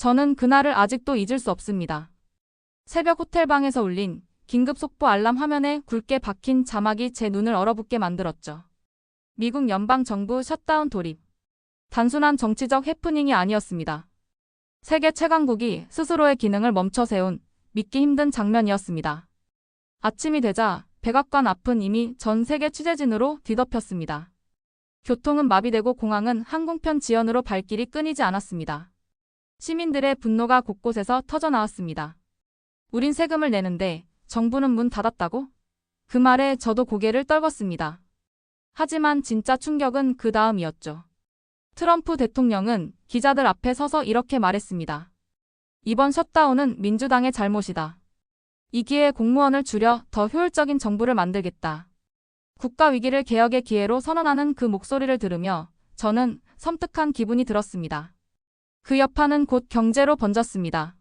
저는 그날을 아직도 잊을 수 없습니다. 새벽 호텔방에서 울린 긴급 속보 알람 화면에 굵게 박힌 자막이 제 눈을 얼어붙게 만들었죠. 미국 연방정부 셧다운 돌입. 단순한 정치적 해프닝이 아니었습니다. 세계 최강국이 스스로의 기능을 멈춰 세운 믿기 힘든 장면이었습니다. 아침이 되자 백악관 앞은 이미 전 세계 취재진으로 뒤덮였습니다. 교통은 마비되고 공항은 항공편 지연으로 발길이 끊이지 않았습니다. 시민들의 분노가 곳곳에서 터져나왔습니다. 우린 세금을 내는데 정부는 문 닫았다고? 그 말에 저도 고개를 떨궜습니다. 하지만 진짜 충격은 그 다음이었죠. 트럼프 대통령은 기자들 앞에 서서 이렇게 말했습니다. 이번 셧다운은 민주당의 잘못이다. 이 기회에 공무원을 줄여 더 효율적인 정부를 만들겠다. 국가 위기를 개혁의 기회로 선언하는 그 목소리를 들으며 저는 섬뜩한 기분이 들었습니다. 그 여파는 곧 경제로 번졌습니다.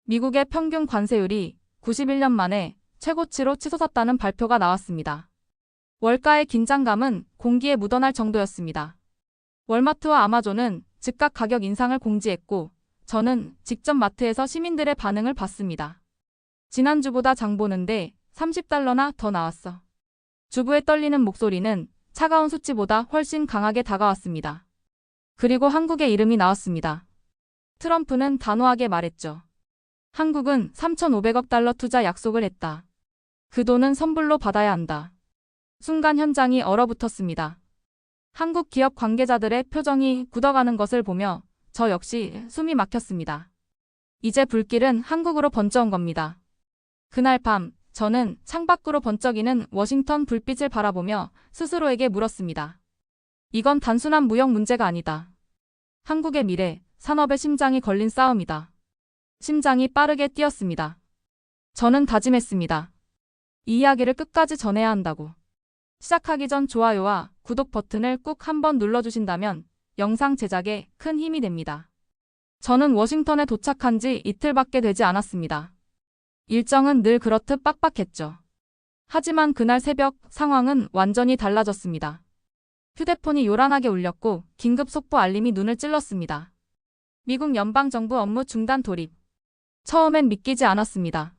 미국의 평균 관세율이 91년 만에 최고치로 치솟았다는 발표가 나왔습니다. 월가의 긴장감은 공기에 묻어날 정도였습니다. 월마트와 아마존은 즉각 가격 인상을 공지했고 저는 직접 마트에서 시민들의 반응을 봤습니다. 지난주보다 장 보는데 $30나 더 나왔어. 주부의 떨리는 목소리는 차가운 수치보다 훨씬 강하게 다가왔습니다. 그리고 한국의 이름이 나왔습니다. 트럼프는 단호하게 말했죠. 한국은 $3,500억 투자 약속을 했다. 그 돈은 선불로 받아야 한다. 순간 현장이 얼어붙었습니다. 한국 기업 관계자들의 표정이 굳어가는 것을 보며 저 역시 숨이 막혔습니다. 이제 불길은 한국으로 번져온 겁니다. 그날 밤 저는 창밖으로 번쩍이는 워싱턴 불빛을 바라보며 스스로에게 물었습니다. 이건 단순한 무역 문제가 아니다. 한국의 미래, 산업의 심장이 걸린 싸움이다. 심장이 빠르게 뛰었습니다. 저는 다짐했습니다. 이 이야기를 끝까지 전해야 한다고. 시작하기 전 좋아요와 구독 버튼을 꾹 한번 눌러주신다면 영상 제작에 큰 힘이 됩니다. 저는 워싱턴에 도착한 지 이틀밖에 되지 않았습니다. 일정은 늘 그렇듯 빡빡했죠. 하지만 그날 새벽 상황은 완전히 달라졌습니다. 휴대폰이 요란하게 울렸고 긴급 속보 알림이 눈을 찔렀습니다. 미국 연방정부 업무 중단 돌입. 처음엔 믿기지 않았습니다.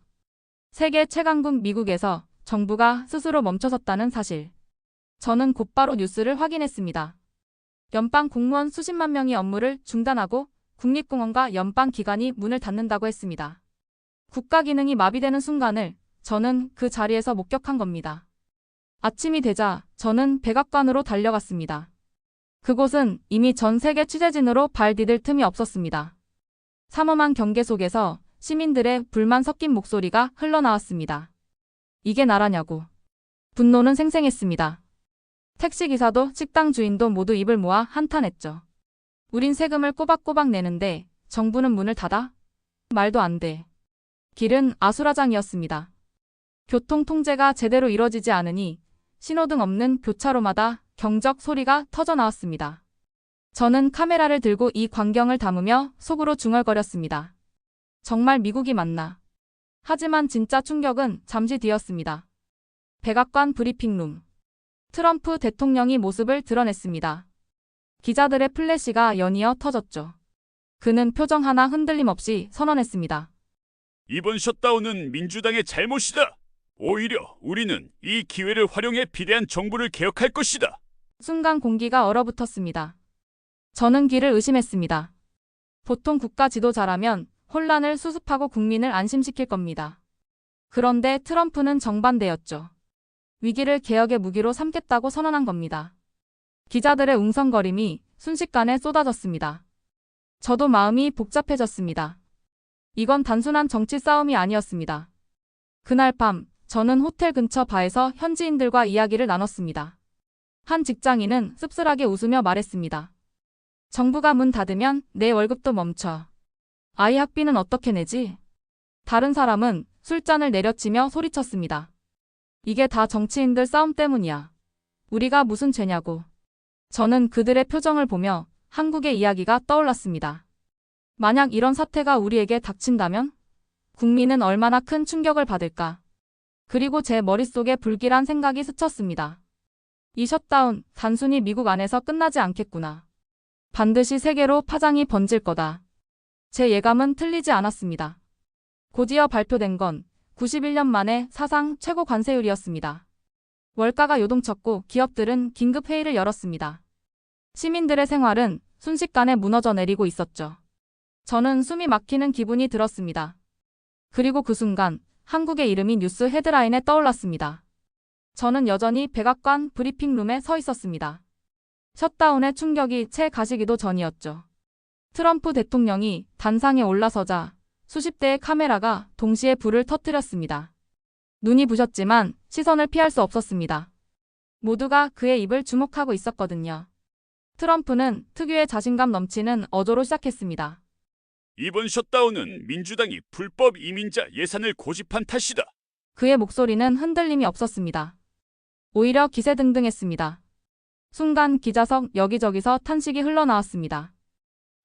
세계 최강국 미국에서 정부가 스스로 멈춰섰다는 사실. 저는 곧바로 뉴스를 확인했습니다. 연방 공무원 수십만 명이 업무를 중단하고 국립공원과 연방기관이 문을 닫는다고 했습니다. 국가 기능이 마비되는 순간을 저는 그 자리에서 목격한 겁니다. 아침이 되자 저는 백악관으로 달려갔습니다. 그곳은 이미 전 세계 취재진으로 발 디딜 틈이 없었습니다. 삼엄한 경계 속에서 시민들의 불만 섞인 목소리가 흘러나왔습니다. 이게 나라냐고. 분노는 생생했습니다. 택시기사도 식당 주인도 모두 입을 모아 한탄했죠. 우린 세금을 꼬박꼬박 내는데 정부는 문을 닫아? 말도 안 돼. 길은 아수라장이었습니다. 교통 통제가 제대로 이뤄지지 않으니 신호등 없는 교차로마다 경적 소리가 터져나왔습니다. 저는 카메라를 들고 이 광경을 담으며 속으로 중얼거렸습니다. 정말 미국이 맞나? 하지만 진짜 충격은 잠시 뒤였습니다. 백악관 브리핑룸. 트럼프 대통령이 모습을 드러냈습니다. 기자들의 플래시가 연이어 터졌죠. 그는 표정 하나 흔들림 없이 선언했습니다. 이번 셧다운은 민주당의 잘못이다. 오히려 우리는 이 기회를 활용해 비대한 정부를 개혁할 것이다. 순간 공기가 얼어붙었습니다. 저는 귀를 의심했습니다. 보통 국가 지도자라면 혼란을 수습하고 국민을 안심시킬 겁니다. 그런데 트럼프는 정반대였죠. 위기를 개혁의 무기로 삼겠다고 선언한 겁니다. 기자들의 웅성거림이 순식간에 쏟아졌습니다. 저도 마음이 복잡해졌습니다. 이건 단순한 정치 싸움이 아니었습니다. 그날 밤 저는 호텔 근처 바에서 현지인들과 이야기를 나눴습니다. 한 직장인은 씁쓸하게 웃으며 말했습니다. 정부가 문 닫으면 내 월급도 멈춰. 아이 학비는 어떻게 내지? 다른 사람은 술잔을 내려치며 소리쳤습니다. 이게 다 정치인들 싸움 때문이야. 우리가 무슨 죄냐고. 저는 그들의 표정을 보며 한국의 이야기가 떠올랐습니다. 만약 이런 사태가 우리에게 닥친다면? 국민은 얼마나 큰 충격을 받을까? 그리고 제 머릿속에 불길한 생각이 스쳤습니다. 이 셧다운 단순히 미국 안에서 끝나지 않겠구나. 반드시 세계로 파장이 번질 거다. 제 예감은 틀리지 않았습니다. 곧이어 발표된 건 91년 만에 사상 최고 관세율이었습니다. 월가가 요동쳤고 기업들은 긴급 회의를 열었습니다. 시민들의 생활은 순식간에 무너져 내리고 있었죠. 저는 숨이 막히는 기분이 들었습니다. 그리고 그 순간 한국의 이름이 뉴스 헤드라인에 떠올랐습니다. 저는 여전히 백악관 브리핑룸에 서 있었습니다. 셧다운의 충격이 채 가시기도 전이었죠. 트럼프 대통령이 단상에 올라서자 수십 대의 카메라가 동시에 불을 터뜨렸습니다. 눈이 부셨지만 시선을 피할 수 없었습니다. 모두가 그의 입을 주목하고 있었거든요. 트럼프는 특유의 자신감 넘치는 어조로 시작했습니다. 이번 셧다운은 민주당이 불법 이민자 예산을 고집한 탓이다. 그의 목소리는 흔들림이 없었습니다. 오히려 기세등등했습니다. 순간 기자석 여기저기서 탄식이 흘러나왔습니다.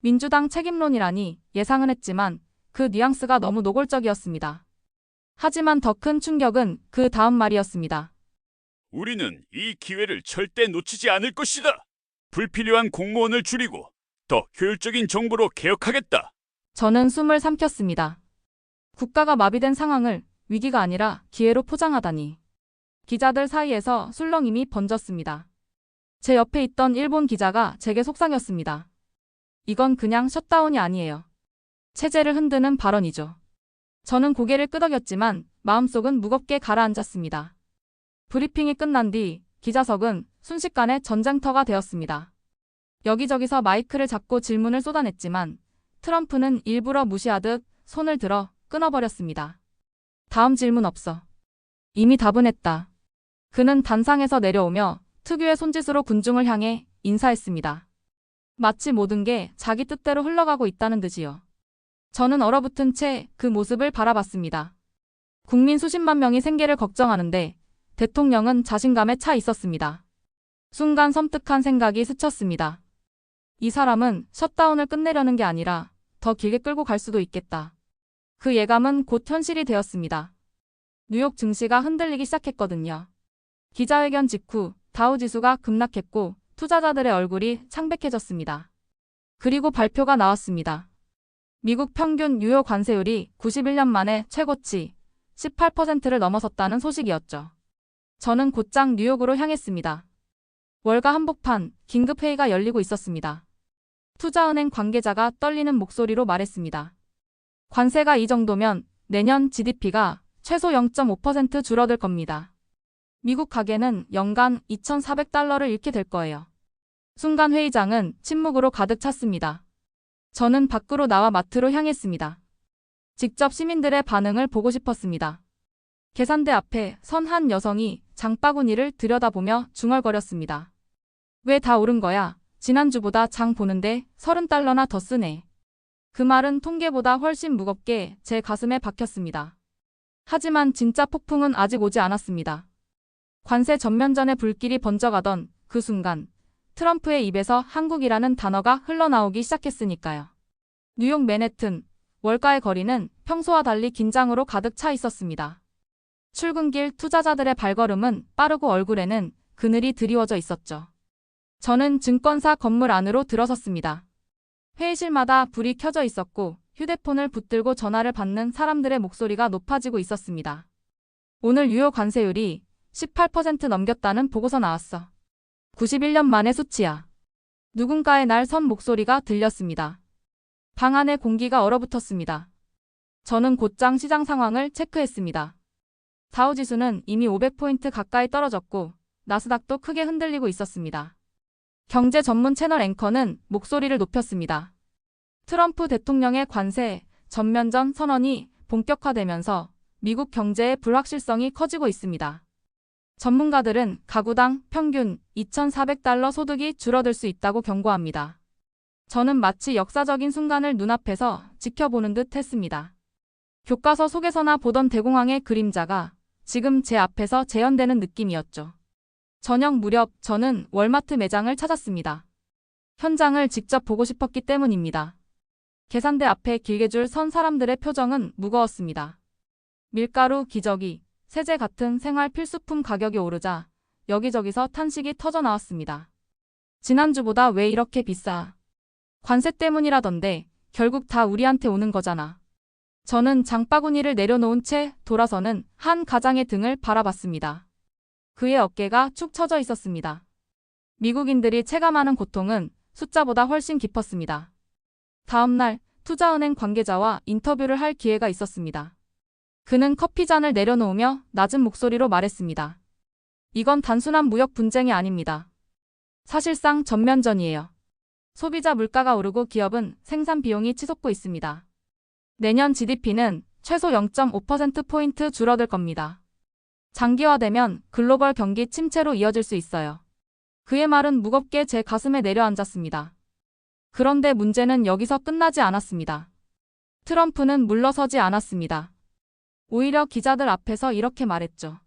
민주당 책임론이라니 예상은 했지만 그 뉘앙스가 너무 노골적이었습니다. 하지만 더 큰 충격은 그 다음 말이었습니다. 우리는 이 기회를 절대 놓치지 않을 것이다. 불필요한 공무원을 줄이고 더 효율적인 정부로 개혁하겠다. 저는 숨을 삼켰습니다. 국가가 마비된 상황을 위기가 아니라 기회로 포장하다니. 기자들 사이에서 술렁임이 번졌습니다. 제 옆에 있던 일본 기자가 제게 속상했습니다. 이건 그냥 셧다운이 아니에요. 체제를 흔드는 발언이죠. 저는 고개를 끄덕였지만 마음속은 무겁게 가라앉았습니다. 브리핑이 끝난 뒤 기자석은 순식간에 전쟁터가 되었습니다. 여기저기서 마이크를 잡고 질문을 쏟아냈지만 트럼프는 일부러 무시하듯 손을 들어 끊어버렸습니다. 다음 질문 없어. 이미 답은 했다. 그는 단상에서 내려오며 특유의 손짓으로 군중을 향해 인사했습니다. 마치 모든 게 자기 뜻대로 흘러가고 있다는 듯이요. 저는 얼어붙은 채 그 모습을 바라봤습니다. 국민 수십만 명이 생계를 걱정하는데 대통령은 자신감에 차 있었습니다. 순간 섬뜩한 생각이 스쳤습니다. 이 사람은 셧다운을 끝내려는 게 아니라 더 길게 끌고 갈 수도 있겠다. 그 예감은 곧 현실이 되었습니다. 뉴욕 증시가 흔들리기 시작했거든요. 기자회견 직후 다우지수가 급락했고 투자자들의 얼굴이 창백해졌습니다. 그리고 발표가 나왔습니다. 미국 평균 유효 관세율이 91년 만에 최고치 18%를 넘어섰다는 소식이었죠. 저는 곧장 뉴욕으로 향했습니다. 월가 한복판 긴급회의가 열리고 있었습니다. 투자은행 관계자가 떨리는 목소리로 말했습니다. 관세가 이 정도면 내년 GDP가 최소 0.5% 줄어들 겁니다. 미국 가계는 연간 2,400달러를 잃게 될 거예요. 순간 회의장은 침묵으로 가득 찼습니다. 저는 밖으로 나와 마트로 향했습니다. 직접 시민들의 반응을 보고 싶었습니다. 계산대 앞에 선 한 여성이 장바구니를 들여다보며 중얼거렸습니다. 왜 다 오른 거야? 지난주보다 장 보는데 30달러나 더 쓰네. 그 말은 통계보다 훨씬 무겁게 제 가슴에 박혔습니다. 하지만 진짜 폭풍은 아직 오지 않았습니다. 관세 전면전의 불길이 번져가던 그 순간 트럼프의 입에서 한국이라는 단어가 흘러나오기 시작했으니까요. 뉴욕 맨해튼, 월가의 거리는 평소와 달리 긴장으로 가득 차 있었습니다. 출근길 투자자들의 발걸음은 빠르고 얼굴에는 그늘이 드리워져 있었죠. 저는 증권사 건물 안으로 들어섰습니다. 회의실마다 불이 켜져 있었고 휴대폰을 붙들고 전화를 받는 사람들의 목소리가 높아지고 있었습니다. 오늘 유효 관세율이 18% 넘겼다는 보고서 나왔어. 91년 만의 수치야. 누군가의 날 선 목소리가 들렸습니다. 방 안의 공기가 얼어붙었습니다. 저는 곧장 시장 상황을 체크했습니다. 다우지수는 이미 500포인트 가까이 떨어졌고 나스닥도 크게 흔들리고 있었습니다. 경제 전문 채널 앵커는 목소리를 높였습니다. 트럼프 대통령의 관세 전면전 선언이 본격화되면서 미국 경제의 불확실성이 커지고 있습니다. 전문가들은 가구당 평균 2,400달러 소득이 줄어들 수 있다고 경고합니다. 저는 마치 역사적인 순간을 눈앞에서 지켜보는 듯 했습니다. 교과서 속에서나 보던 대공황의 그림자가 지금 제 앞에서 재현되는 느낌이었죠. 저녁 무렵 저는 월마트 매장을 찾았습니다. 현장을 직접 보고 싶었기 때문입니다. 계산대 앞에 길게 줄 선 사람들의 표정은 무거웠습니다. 밀가루, 기저귀, 세제 같은 생활 필수품 가격이 오르자 여기저기서 탄식이 터져 나왔습니다. 지난주보다 왜 이렇게 비싸? 관세 때문이라던데 결국 다 우리한테 오는 거잖아. 저는 장바구니를 내려놓은 채 돌아서는 한 가장의 등을 바라봤습니다. 그의 어깨가 축 처져 있었습니다. 미국인들이 체감하는 고통은 숫자보다 훨씬 깊었습니다. 다음 날 투자은행 관계자와 인터뷰를 할 기회가 있었습니다. 그는 커피잔을 내려놓으며 낮은 목소리로 말했습니다. 이건 단순한 무역 분쟁이 아닙니다. 사실상 전면전이에요. 소비자 물가가 오르고 기업은 생산 비용이 치솟고 있습니다. 내년 GDP는 최소 0.5%포인트 줄어들 겁니다. 장기화되면 글로벌 경기 침체로 이어질 수 있어요. 그의 말은 무겁게 제 가슴에 내려앉았습니다. 그런데 문제는 여기서 끝나지 않았습니다. 트럼프는 물러서지 않았습니다. 오히려 기자들 앞에서 이렇게 말했죠.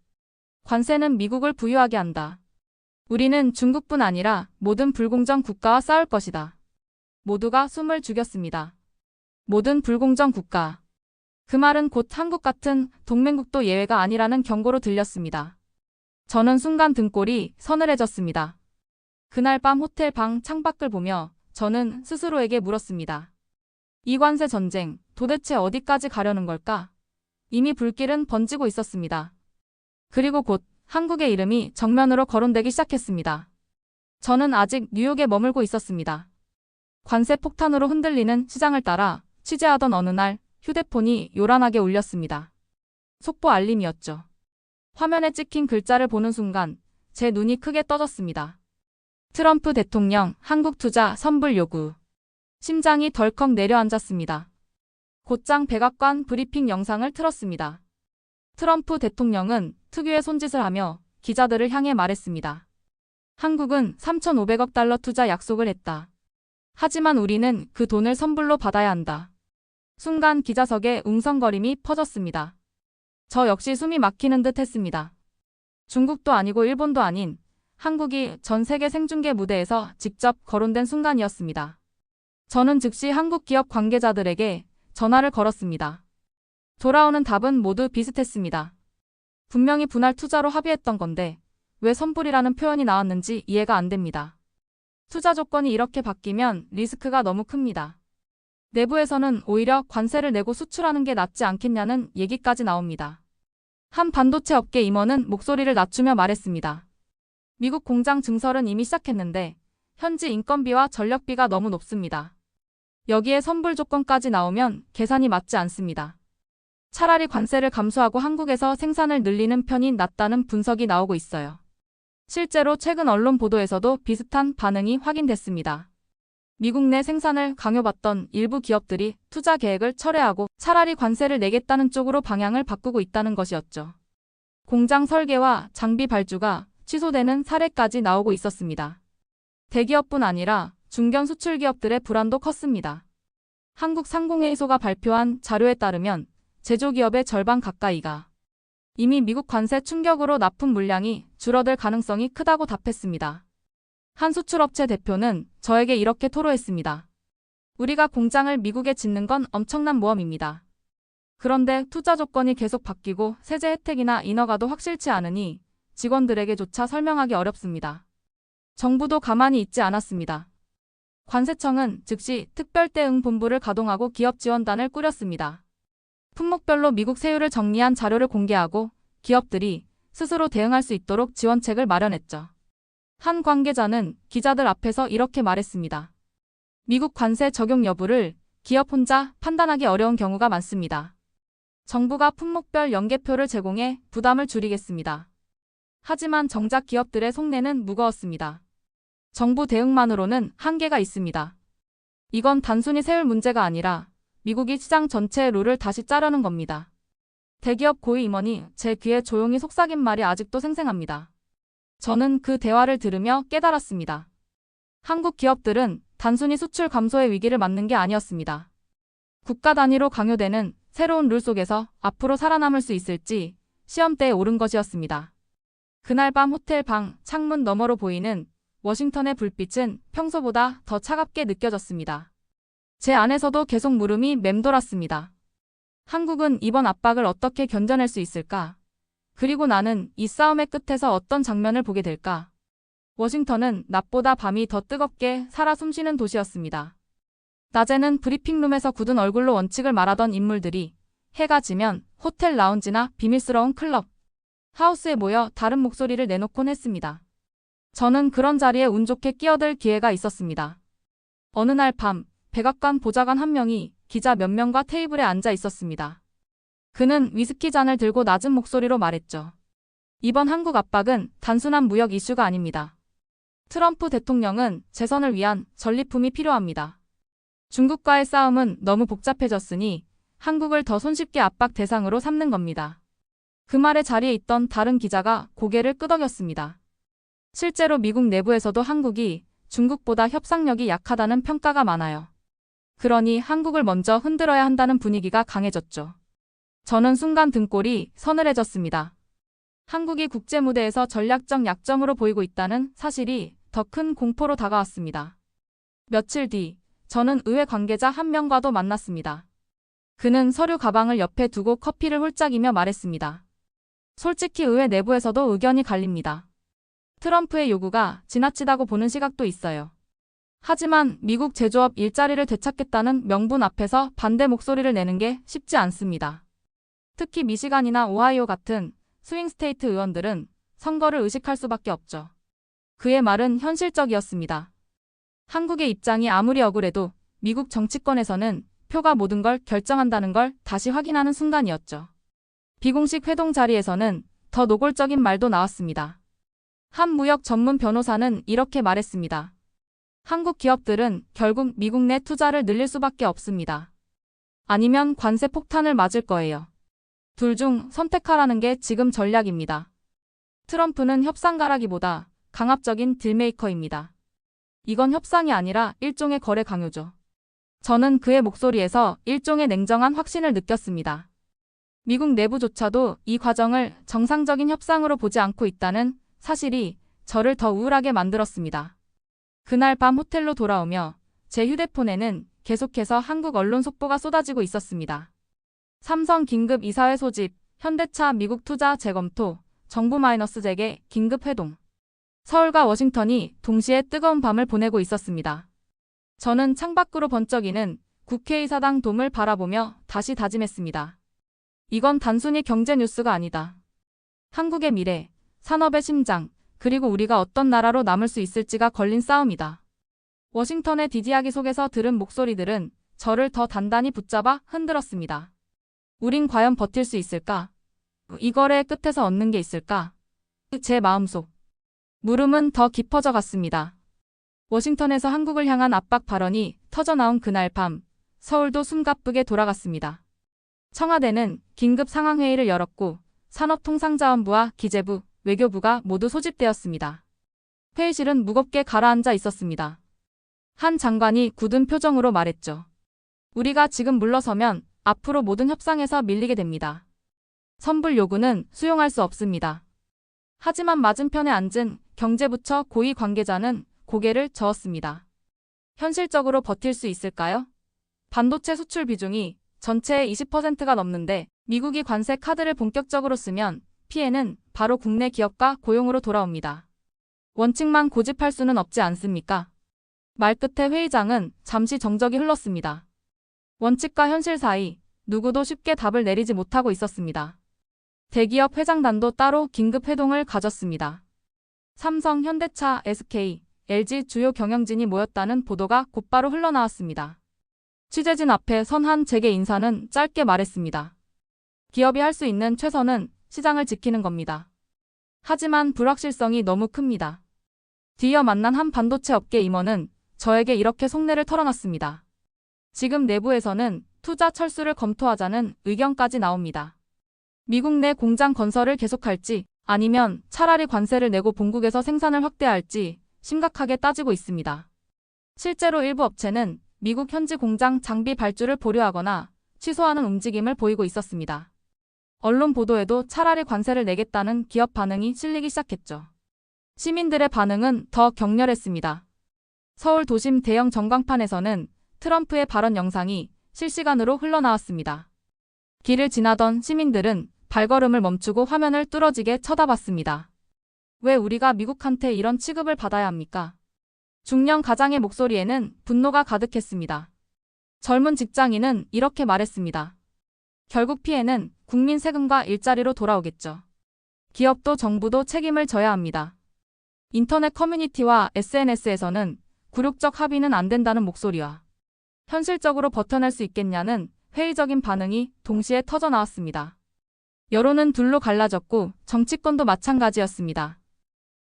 관세는 미국을 부유하게 한다. 우리는 중국뿐 아니라 모든 불공정 국가와 싸울 것이다. 모두가 숨을 죽였습니다. 모든 불공정 국가. 그 말은 곧 한국 같은 동맹국도 예외가 아니라는 경고로 들렸습니다. 저는 순간 등골이 서늘해졌습니다. 그날 밤 호텔 방 창밖을 보며 저는 스스로에게 물었습니다. 이 관세 전쟁, 도대체 어디까지 가려는 걸까? 이미 불길은 번지고 있었습니다. 그리고 곧 한국의 이름이 정면으로 거론되기 시작했습니다. 저는 아직 뉴욕에 머물고 있었습니다. 관세 폭탄으로 흔들리는 시장을 따라 취재하던 어느 날 휴대폰이 요란하게 울렸습니다. 속보 알림이었죠. 화면에 찍힌 글자를 보는 순간 제 눈이 크게 떠졌습니다. 트럼프 대통령 한국 투자 선불 요구. 심장이 덜컥 내려앉았습니다. 곧장 백악관 브리핑 영상을 틀었습니다. 트럼프 대통령은 특유의 손짓을 하며 기자들을 향해 말했습니다. 한국은 3,500억 달러 투자 약속을 했다. 하지만 우리는 그 돈을 선불로 받아야 한다. 순간 기자석에 웅성거림이 퍼졌습니다. 저 역시 숨이 막히는 듯 했습니다. 중국도 아니고 일본도 아닌 한국이 전 세계 생중계 무대에서 직접 거론된 순간이었습니다. 저는 즉시 한국 기업 관계자들에게 전화를 걸었습니다. 돌아오는 답은 모두 비슷했습니다. 분명히 분할 투자로 합의했던 건데 왜 선불이라는 표현이 나왔는지 이해가 안 됩니다. 투자 조건이 이렇게 바뀌면 리스크가 너무 큽니다. 내부에서는 오히려 관세를 내고 수출하는 게 낫지 않겠냐는 얘기까지 나옵니다. 한 반도체 업계 임원은 목소리를 낮추며 말했습니다. 미국 공장 증설은 이미 시작했는데 현지 인건비와 전력비가 너무 높습니다. 여기에 선불 조건까지 나오면 계산이 맞지 않습니다. 차라리 관세를 감수하고 한국에서 생산을 늘리는 편이 낫다는 분석이 나오고 있어요. 실제로 최근 언론 보도에서도 비슷한 반응이 확인됐습니다. 미국 내 생산을 강요받던 일부 기업들이 투자 계획을 철회하고 차라리 관세를 내겠다는 쪽으로 방향을 바꾸고 있다는 것이었죠. 공장 설계와 장비 발주가 취소되는 사례까지 나오고 있었습니다. 대기업뿐 아니라 중견 수출 기업들의 불안도 컸습니다. 한국상공회의소가 발표한 자료에 따르면 제조기업의 절반 가까이가 이미 미국 관세 충격으로 납품 물량이 줄어들 가능성이 크다고 답했습니다. 한 수출업체 대표는 저에게 이렇게 토로했습니다. 우리가 공장을 미국에 짓는 건 엄청난 모험입니다. 그런데 투자 조건이 계속 바뀌고 세제 혜택이나 인허가도 확실치 않으니 직원들에게조차 설명하기 어렵습니다. 정부도 가만히 있지 않았습니다. 관세청은 즉시 특별대응본부를 가동하고 기업 지원단을 꾸렸습니다. 품목별로 미국 세율을 정리한 자료를 공개하고 기업들이 스스로 대응할 수 있도록 지원책을 마련했죠. 한 관계자는 기자들 앞에서 이렇게 말했습니다. 미국 관세 적용 여부를 기업 혼자 판단하기 어려운 경우가 많습니다. 정부가 품목별 연계표를 제공해 부담을 줄이겠습니다. 하지만 정작 기업들의 속내는 무거웠습니다. 정부 대응만으로는 한계가 있습니다. 이건 단순히 세율 문제가 아니라 미국이 시장 전체의 룰을 다시 짜려는 겁니다. 대기업 고위 임원이 제 귀에 조용히 속삭인 말이 아직도 생생합니다. 저는 그 대화를 들으며 깨달았습니다. 한국 기업들은 단순히 수출 감소의 위기를 맞는 게 아니었습니다. 국가 단위로 강요되는 새로운 룰 속에서 앞으로 살아남을 수 있을지 시험대에 오른 것이었습니다. 그날 밤 호텔 방 창문 너머로 보이는 워싱턴의 불빛은 평소보다 더 차갑게 느껴졌습니다. 제 안에서도 계속 물음이 맴돌았습니다. 한국은 이번 압박을 어떻게 견뎌낼 수 있을까? 그리고 나는 이 싸움의 끝에서 어떤 장면을 보게 될까? 워싱턴은 낮보다 밤이 더 뜨겁게 살아 숨쉬는 도시였습니다. 낮에는 브리핑룸에서 굳은 얼굴로 원칙을 말하던 인물들이 해가 지면 호텔 라운지나 비밀스러운 클럽, 하우스에 모여 다른 목소리를 내놓곤 했습니다. 저는 그런 자리에 운 좋게 끼어들 기회가 있었습니다. 어느 날 밤, 백악관 보좌관 한 명이 기자 몇 명과 테이블에 앉아 있었습니다. 그는 위스키 잔을 들고 낮은 목소리로 말했죠. 이번 한국 압박은 단순한 무역 이슈가 아닙니다. 트럼프 대통령은 재선을 위한 전리품이 필요합니다. 중국과의 싸움은 너무 복잡해졌으니 한국을 더 손쉽게 압박 대상으로 삼는 겁니다. 그 말에 자리에 있던 다른 기자가 고개를 끄덕였습니다. 실제로 미국 내부에서도 한국이 중국보다 협상력이 약하다는 평가가 많아요. 그러니 한국을 먼저 흔들어야 한다는 분위기가 강해졌죠. 저는 순간 등골이 서늘해졌습니다. 한국이 국제 무대에서 전략적 약점으로 보이고 있다는 사실이 더 큰 공포로 다가왔습니다. 며칠 뒤, 저는 의회 관계자 한 명과도 만났습니다. 그는 서류 가방을 옆에 두고 커피를 홀짝이며 말했습니다. 솔직히 의회 내부에서도 의견이 갈립니다. 트럼프의 요구가 지나치다고 보는 시각도 있어요. 하지만 미국 제조업 일자리를 되찾겠다는 명분 앞에서 반대 목소리를 내는 게 쉽지 않습니다. 특히 미시간이나 오하이오 같은 스윙 스테이트 의원들은 선거를 의식할 수밖에 없죠. 그의 말은 현실적이었습니다. 한국의 입장이 아무리 억울해도 미국 정치권에서는 표가 모든 걸 결정한다는 걸 다시 확인하는 순간이었죠. 비공식 회동 자리에서는 더 노골적인 말도 나왔습니다. 한 무역 전문 변호사는 이렇게 말했습니다. 한국 기업들은 결국 미국 내 투자를 늘릴 수밖에 없습니다. 아니면 관세 폭탄을 맞을 거예요. 둘 중 선택하라는 게 지금 전략입니다. 트럼프는 협상가라기보다 강압적인 딜메이커입니다. 이건 협상이 아니라 일종의 거래 강요죠. 저는 그의 목소리에서 일종의 냉정한 확신을 느꼈습니다. 미국 내부조차도 이 과정을 정상적인 협상으로 보지 않고 있다는 사실이 저를 더 우울하게 만들었습니다. 그날 밤 호텔로 돌아오며 제 휴대폰에는 계속해서 한국 언론 속보가 쏟아지고 있었습니다. 삼성 긴급 이사회 소집, 현대차 미국 투자 재검토, 정부 마이너스 재개, 긴급 회동. 서울과 워싱턴이 동시에 뜨거운 밤을 보내고 있었습니다. 저는 창밖으로 번쩍이는 국회의사당 돔을 바라보며 다시 다짐했습니다. 이건 단순히 경제 뉴스가 아니다. 한국의 미래, 산업의 심장, 그리고 우리가 어떤 나라로 남을 수 있을지가 걸린 싸움이다. 워싱턴의 디디야기 속에서 들은 목소리들은 저를 더 단단히 붙잡아 흔들었습니다. 우린 과연 버틸 수 있을까? 이 거래의 끝에서 얻는 게 있을까? 제 마음속 물음은 더 깊어져 갔습니다. 워싱턴에서 한국을 향한 압박 발언이 터져나온 그날 밤, 서울도 숨가쁘게 돌아갔습니다. 청와대는 긴급 상황회의를 열었고 산업통상자원부와 기재부, 외교부가 모두 소집되었습니다. 회의실은 무겁게 가라앉아 있었습니다. 한 장관이 굳은 표정으로 말했죠. 우리가 지금 물러서면 앞으로 모든 협상에서 밀리게 됩니다. 선불 요구는 수용할 수 없습니다. 하지만 맞은편에 앉은 경제부처 고위 관계자는 고개를 저었습니다. 현실적으로 버틸 수 있을까요? 반도체 수출 비중이 전체의 20%가 넘는데 미국이 관세 카드를 본격적으로 쓰면 피해는 바로 국내 기업과 고용으로 돌아옵니다. 원칙만 고집할 수는 없지 않습니까? 말끝에 회의장은 잠시 정적이 흘렀습니다. 원칙과 현실 사이 누구도 쉽게 답을 내리지 못하고 있었습니다. 대기업 회장단도 따로 긴급 회동을 가졌습니다. 삼성, 현대차, SK, LG 주요 경영진이 모였다는 보도가 곧바로 흘러나왔습니다. 취재진 앞에 선 한 재계 인사는 짧게 말했습니다. 기업이 할 수 있는 최선은 시장을 지키는 겁니다. 하지만 불확실성이 너무 큽니다. 뒤이어 만난 한 반도체 업계 임원은 저에게 이렇게 속내를 털어놨습니다. 지금 내부에서는 투자 철수를 검토하자는 의견까지 나옵니다. 미국 내 공장 건설을 계속할지 아니면 차라리 관세를 내고 본국에서 생산을 확대할지 심각하게 따지고 있습니다. 실제로 일부 업체는 미국 현지 공장 장비 발주를 보류하거나 취소하는 움직임을 보이고 있었습니다. 언론 보도에도 차라리 관세를 내겠다는 기업 반응이 실리기 시작했죠. 시민들의 반응은 더 격렬했습니다. 서울 도심 대형 전광판에서는 트럼프의 발언 영상이 실시간으로 흘러나왔습니다. 길을 지나던 시민들은 발걸음을 멈추고 화면을 뚫어지게 쳐다봤습니다. 왜 우리가 미국한테 이런 취급을 받아야 합니까? 중년 가장의 목소리에는 분노가 가득했습니다. 젊은 직장인은 이렇게 말했습니다. 결국 피해는 국민 세금과 일자리로 돌아오겠죠. 기업도 정부도 책임을 져야 합니다. 인터넷 커뮤니티와 SNS에서는 굴욕적 합의는 안 된다는 목소리와 현실적으로 버텨낼 수 있겠냐는 회의적인 반응이 동시에 터져 나왔습니다. 여론은 둘로 갈라졌고 정치권도 마찬가지였습니다.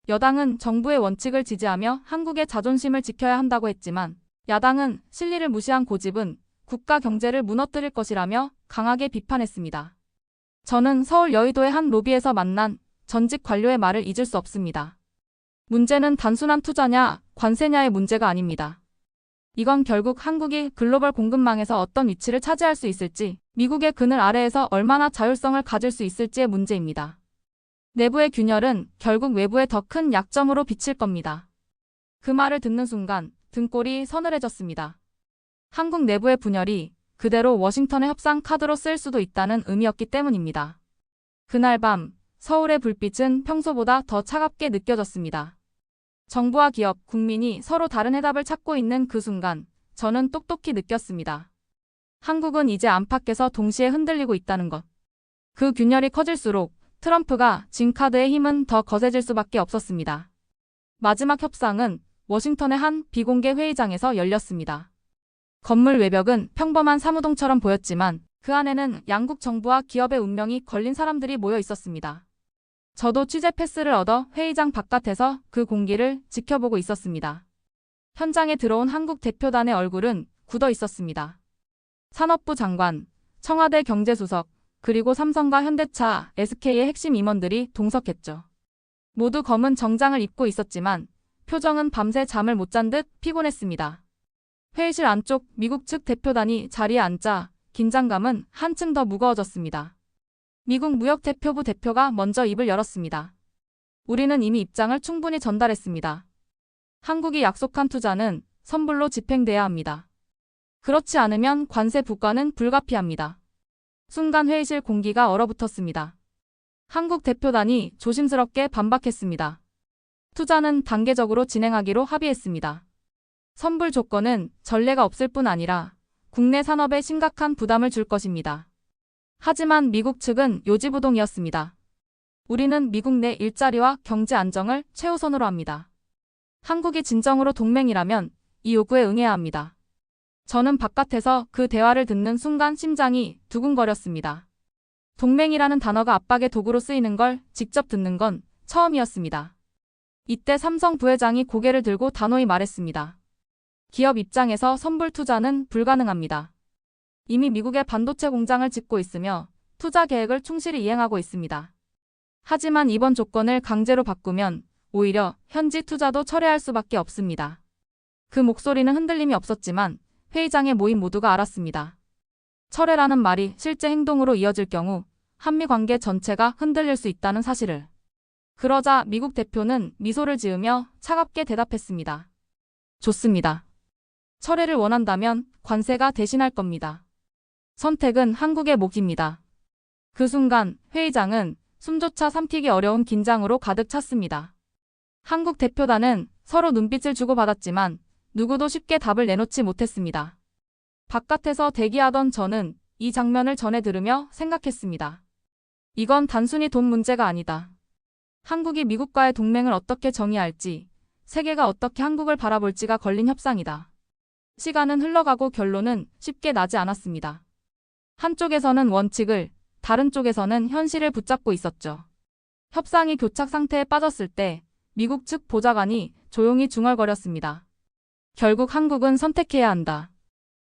여당은 정부의 원칙을 지지하며 한국의 자존심을 지켜야 한다고 했지만 야당은 실리를 무시한 고집은 국가 경제를 무너뜨릴 것이라며 강하게 비판했습니다. 저는 서울 여의도의 한 로비에서 만난 전직 관료의 말을 잊을 수 없습니다. 문제는 단순한 투자냐, 관세냐의 문제가 아닙니다. 이건 결국 한국이 글로벌 공급망에서 어떤 위치를 차지할 수 있을지, 미국의 그늘 아래에서 얼마나 자율성을 가질 수 있을지의 문제입니다. 내부의 균열은 결국 외부의 더 큰 약점으로 비칠 겁니다. 그 말을 듣는 순간 등골이 서늘해졌습니다. 한국 내부의 분열이 그대로 워싱턴의 협상 카드로 쓰일 수도 있다는 의미였기 때문입니다. 그날 밤 서울의 불빛은 평소보다 더 차갑게 느껴졌습니다. 정부와 기업, 국민이 서로 다른 해답을 찾고 있는 그 순간 저는 똑똑히 느꼈습니다. 한국은 이제 안팎에서 동시에 흔들리고 있다는 것. 그 균열이 커질수록 트럼프가 진 카드의 힘은 더 거세질 수밖에 없었습니다. 마지막 협상은 워싱턴의 한 비공개 회의장에서 열렸습니다. 건물 외벽은 평범한 사무동처럼 보였지만 그 안에는 양국 정부와 기업의 운명이 걸린 사람들이 모여 있었습니다. 저도 취재 패스를 얻어 회의장 바깥에서 그 공기를 지켜보고 있었습니다. 현장에 들어온 한국 대표단의 얼굴은 굳어 있었습니다. 산업부 장관, 청와대 경제수석, 그리고 삼성과 현대차, SK의 핵심 임원들이 동석했죠. 모두 검은 정장을 입고 있었지만 표정은 밤새 잠을 못 잔 듯 피곤했습니다. 회의실 안쪽 미국 측 대표단이 자리에 앉자 긴장감은 한층 더 무거워졌습니다. 미국 무역대표부 대표가 먼저 입을 열었습니다. 우리는 이미 입장을 충분히 전달했습니다. 한국이 약속한 투자는 선불로 집행돼야 합니다. 그렇지 않으면 관세 부과는 불가피합니다. 순간 회의실 공기가 얼어붙었습니다. 한국 대표단이 조심스럽게 반박했습니다. 투자는 단계적으로 진행하기로 합의했습니다. 선불 조건은 전례가 없을 뿐 아니라 국내 산업에 심각한 부담을 줄 것입니다. 하지만 미국 측은 요지부동이었습니다. 우리는 미국 내 일자리와 경제 안정을 최우선으로 합니다. 한국이 진정으로 동맹이라면 이 요구에 응해야 합니다. 저는 바깥에서 그 대화를 듣는 순간 심장이 두근거렸습니다. 동맹이라는 단어가 압박의 도구로 쓰이는 걸 직접 듣는 건 처음이었습니다. 이때 삼성 부회장이 고개를 들고 단호히 말했습니다. 기업 입장에서 선불 투자는 불가능합니다. 이미 미국의 반도체 공장을 짓고 있으며 투자 계획을 충실히 이행하고 있습니다. 하지만 이번 조건을 강제로 바꾸면 오히려 현지 투자도 철회할 수밖에 없습니다. 그 목소리는 흔들림이 없었지만 회의장에 모인 모두가 알았습니다. 철회라는 말이 실제 행동으로 이어질 경우 한미 관계 전체가 흔들릴 수 있다는 사실을. 그러자 미국 대표는 미소를 지으며 차갑게 대답했습니다. 좋습니다. 철회를 원한다면 관세가 대신할 겁니다. 선택은 한국의 몫입니다. 그 순간 회의장은 숨조차 삼키기 어려운 긴장으로 가득 찼습니다. 한국 대표단은 서로 눈빛을 주고받았지만 누구도 쉽게 답을 내놓지 못했습니다. 바깥에서 대기하던 저는 이 장면을 전해 들으며 생각했습니다. 이건 단순히 돈 문제가 아니다. 한국이 미국과의 동맹을 어떻게 정의할지, 세계가 어떻게 한국을 바라볼지가 걸린 협상이다. 시간은 흘러가고 결론은 쉽게 나지 않았습니다. 한쪽에서는 원칙을, 다른 쪽에서는 현실을 붙잡고 있었죠. 협상이 교착 상태에 빠졌을 때 미국 측 보좌관이 조용히 중얼거렸습니다. 결국 한국은 선택해야 한다.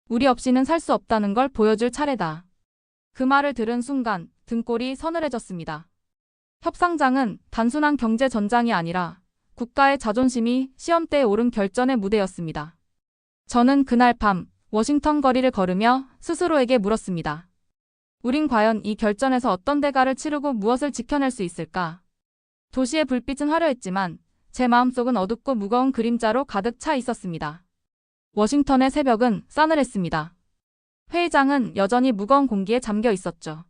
우리 없이는 살 수 없다는 걸 보여줄 차례다. 그 말을 들은 순간 등골이 서늘해졌습니다. 협상장은 단순한 경제 전장이 아니라 국가의 자존심이 시험대에 오른 결전의 무대였습니다. 저는 그날 밤 워싱턴 거리를 걸으며 스스로에게 물었습니다. 우린 과연 이 결전에서 어떤 대가를 치르고 무엇을 지켜낼 수 있을까? 도시의 불빛은 화려했지만 제 마음속은 어둡고 무거운 그림자로 가득 차 있었습니다. 워싱턴의 새벽은 싸늘했습니다. 회의장은 여전히 무거운 공기에 잠겨 있었죠.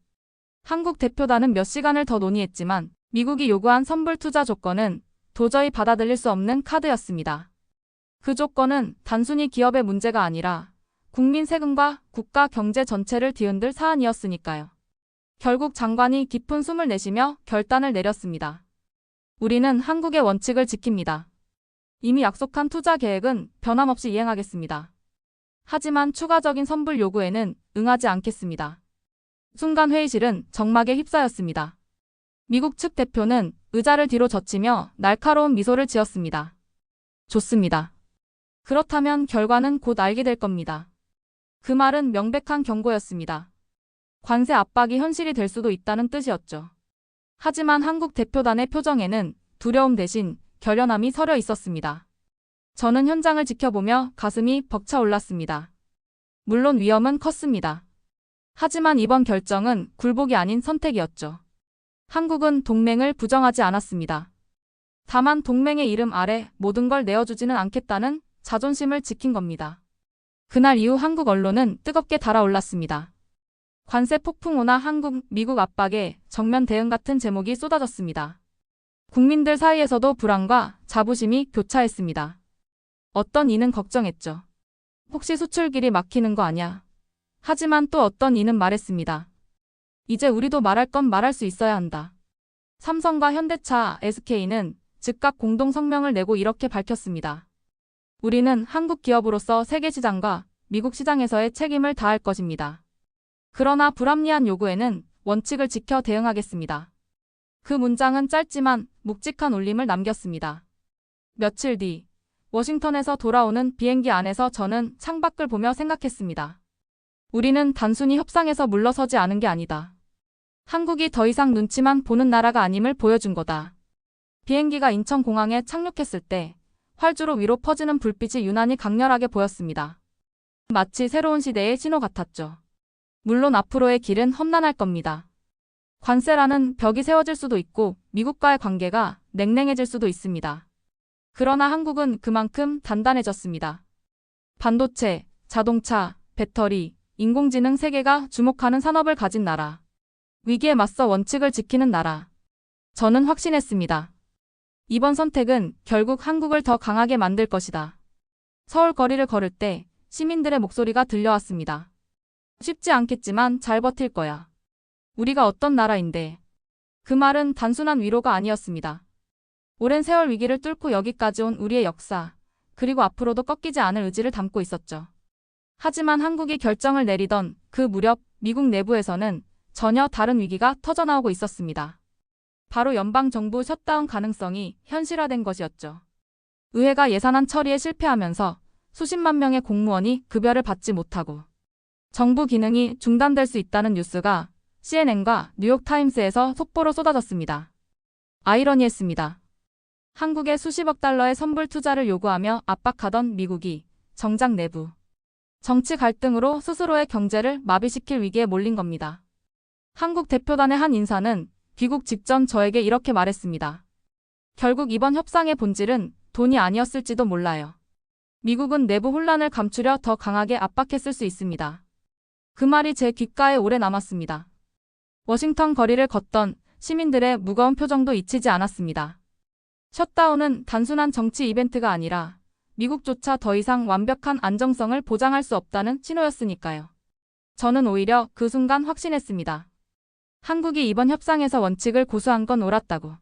한국 대표단은 몇 시간을 더 논의했지만 미국이 요구한 선불 투자 조건은 도저히 받아들일 수 없는 카드였습니다. 그 조건은 단순히 기업의 문제가 아니라 국민 세금과 국가 경제 전체를 뒤흔들 사안이었으니까요. 결국 장관이 깊은 숨을 내쉬며 결단을 내렸습니다. 우리는 한국의 원칙을 지킵니다. 이미 약속한 투자 계획은 변함없이 이행하겠습니다. 하지만 추가적인 선불 요구에는 응하지 않겠습니다. 순간 회의실은 정막에 휩싸였습니다. 미국 측 대표는 의자를 뒤로 젖히며 날카로운 미소를 지었습니다. 좋습니다. 그렇다면 결과는 곧 알게 될 겁니다. 그 말은 명백한 경고였습니다. 관세 압박이 현실이 될 수도 있다는 뜻이었죠. 하지만 한국 대표단의 표정에는 두려움 대신 결연함이 서려 있었습니다. 저는 현장을 지켜보며 가슴이 벅차올랐습니다. 물론 위험은 컸습니다. 하지만 이번 결정은 굴복이 아닌 선택이었죠. 한국은 동맹을 부정하지 않았습니다. 다만 동맹의 이름 아래 모든 걸 내어주지는 않겠다는 자존심을 지킨 겁니다. 그날 이후 한국 언론은 뜨겁게 달아올랐습니다. 관세 폭풍우나 한국, 미국 압박에 정면 대응 같은 제목이 쏟아졌습니다. 국민들 사이에서도 불안과 자부심이 교차했습니다. 어떤 이는 걱정했죠. 혹시 수출길이 막히는 거 아냐? 하지만 또 어떤 이는 말했습니다. 이제 우리도 말할 건 말할 수 있어야 한다. 삼성과 현대차, SK는 즉각 공동 성명을 내고 이렇게 밝혔습니다. 우리는 한국 기업으로서 세계 시장과 미국 시장에서의 책임을 다할 것입니다. 그러나 불합리한 요구에는 원칙을 지켜 대응하겠습니다. 그 문장은 짧지만 묵직한 울림을 남겼습니다. 며칠 뒤 워싱턴에서 돌아오는 비행기 안에서 저는 창밖을 보며 생각했습니다. 우리는 단순히 협상에서 물러서지 않은 게 아니다. 한국이 더 이상 눈치만 보는 나라가 아님을 보여준 거다. 비행기가 인천공항에 착륙했을 때 활주로 위로 퍼지는 불빛이 유난히 강렬하게 보였습니다. 마치 새로운 시대의 신호 같았죠. 물론 앞으로의 길은 험난할 겁니다. 관세라는 벽이 세워질 수도 있고 미국과의 관계가 냉랭해질 수도 있습니다. 그러나 한국은 그만큼 단단해졌습니다. 반도체, 자동차, 배터리, 인공지능 세계가 주목하는 산업을 가진 나라. 위기에 맞서 원칙을 지키는 나라. 저는 확신했습니다. 이번 선택은 결국 한국을 더 강하게 만들 것이다. 서울 거리를 걸을 때 시민들의 목소리가 들려왔습니다. 쉽지 않겠지만 잘 버틸 거야. 우리가 어떤 나라인데. 그 말은 단순한 위로가 아니었습니다. 오랜 세월 위기를 뚫고 여기까지 온 우리의 역사, 그리고 앞으로도 꺾이지 않을 의지를 담고 있었죠. 하지만 한국이 결정을 내리던 그 무렵 미국 내부에서는 전혀 다른 위기가 터져나오고 있었습니다. 바로 연방정부 셧다운 가능성이 현실화된 것이었죠. 의회가 예산안 처리에 실패하면서 수십만 명의 공무원이 급여를 받지 못하고 정부 기능이 중단될 수 있다는 뉴스가 CNN과 뉴욕타임스에서 속보로 쏟아졌습니다. 아이러니했습니다. 한국에 수십억 달러의 선불 투자를 요구하며 압박하던 미국이 정작 내부 정치 갈등으로 스스로의 경제를 마비시킬 위기에 몰린 겁니다. 한국 대표단의 한 인사는 귀국 직전 저에게 이렇게 말했습니다. 결국 이번 협상의 본질은 돈이 아니었을지도 몰라요. 미국은 내부 혼란을 감추려 더 강하게 압박했을 수 있습니다. 그 말이 제 귓가에 오래 남았습니다. 워싱턴 거리를 걷던 시민들의 무거운 표정도 잊히지 않았습니다. 셧다운은 단순한 정치 이벤트가 아니라 미국조차 더 이상 완벽한 안정성을 보장할 수 없다는 신호였으니까요. 저는 오히려 그 순간 확신했습니다. 한국이 이번 협상에서 원칙을 고수한 건 옳았다고.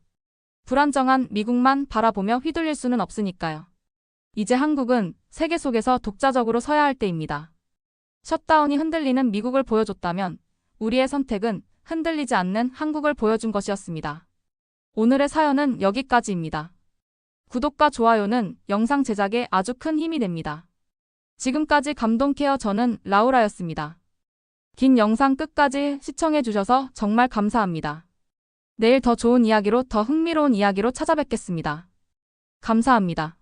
불안정한 미국만 바라보며 휘둘릴 수는 없으니까요. 이제 한국은 세계 속에서 독자적으로 서야 할 때입니다. 셧다운이 흔들리는 미국을 보여줬다면 우리의 선택은 흔들리지 않는 한국을 보여준 것이었습니다. 오늘의 사연은 여기까지입니다. 구독과 좋아요는 영상 제작에 아주 큰 힘이 됩니다. 지금까지 감동케어 저는 라우라였습니다. 긴 영상 끝까지 시청해주셔서 정말 감사합니다. 내일 더 좋은 이야기로 더 흥미로운 이야기로 찾아뵙겠습니다. 감사합니다.